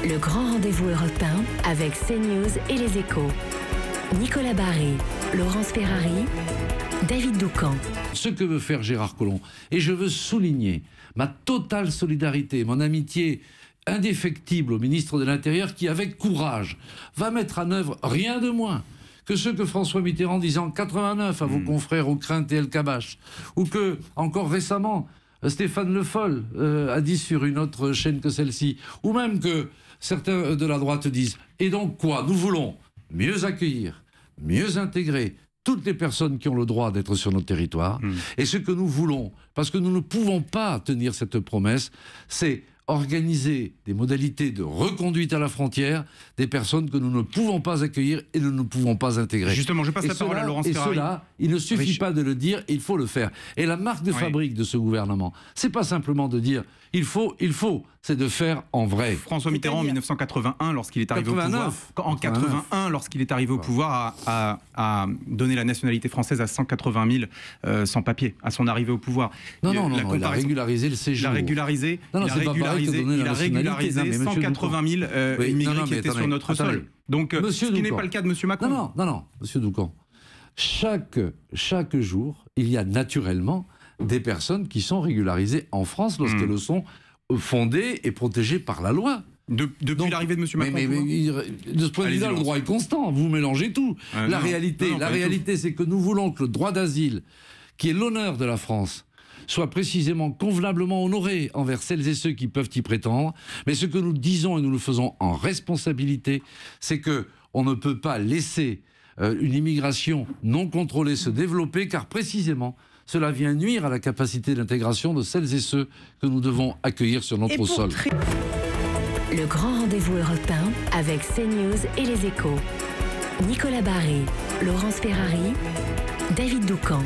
Le grand rendez-vous européen avec CNews et Les Échos. Nicolas Barré, Laurence Ferrari, David Doucan. Ce que veut faire Gérard Collomb, et je veux souligner ma totale solidarité, mon amitié indéfectible au ministre de l'Intérieur qui, avec courage, va mettre en œuvre rien de moins que ce que François Mitterrand disait en 89 à vos confrères aux Craintes et El Kabash, ou que, encore récemment, Stéphane Le Foll a dit sur une autre chaîne que celle-ci, ou même que certains de la droite disent. Et donc quoi? Nous voulons mieux accueillir, mieux intégrer toutes les personnes qui ont le droit d'être sur notre territoire. Et ce que nous voulons, parce que nous ne pouvons pas tenir cette promesse, c'est organiser des modalités de reconduite à la frontière des personnes que nous ne pouvons pas accueillir et nous ne pouvons pas intégrer. Justement, je passe la parole à Laurence Ferrari. Et cela, il ne suffit pas de le dire, il faut le faire. Et la marque de fabrique de ce gouvernement, c'est pas simplement de dire il faut, c'est de faire en vrai. François Mitterrand, en 1981, lorsqu'il est arrivé au pouvoir, en 81, lorsqu'il est arrivé au pouvoir, a donné la nationalité française à 180 000 sans-papiers, à son arrivée au pouvoir. Non, il a régularisé le séjour. Il a régularisé, il a régularisé 180 000 immigrés qui étaient sur notre sol. Donc, ce qui n'est pas le cas de M. Macron. Non, M. Doucan. Chaque jour, il y a naturellement des personnes qui sont régularisées en France lorsqu'elles le sont fondées et protégées par la loi. Depuis l'arrivée de M. Macron. Mais de ce point de vue-là, le droit est constant. Vous mélangez tout. La réalité, c'est que nous voulons que le droit d'asile, qui est l'honneur de la France, soit précisément convenablement honoré envers celles et ceux qui peuvent y prétendre. Mais ce que nous disons, et nous le faisons en responsabilité, c'est qu'on ne peut pas laisser une immigration non contrôlée se développer, car précisément, cela vient nuire à la capacité d'intégration de celles et ceux que nous devons accueillir sur notre sol. Le grand rendez-vous européen avec CNews et Les Échos. Nicolas Barré, Laurence Ferrari, David Doucan.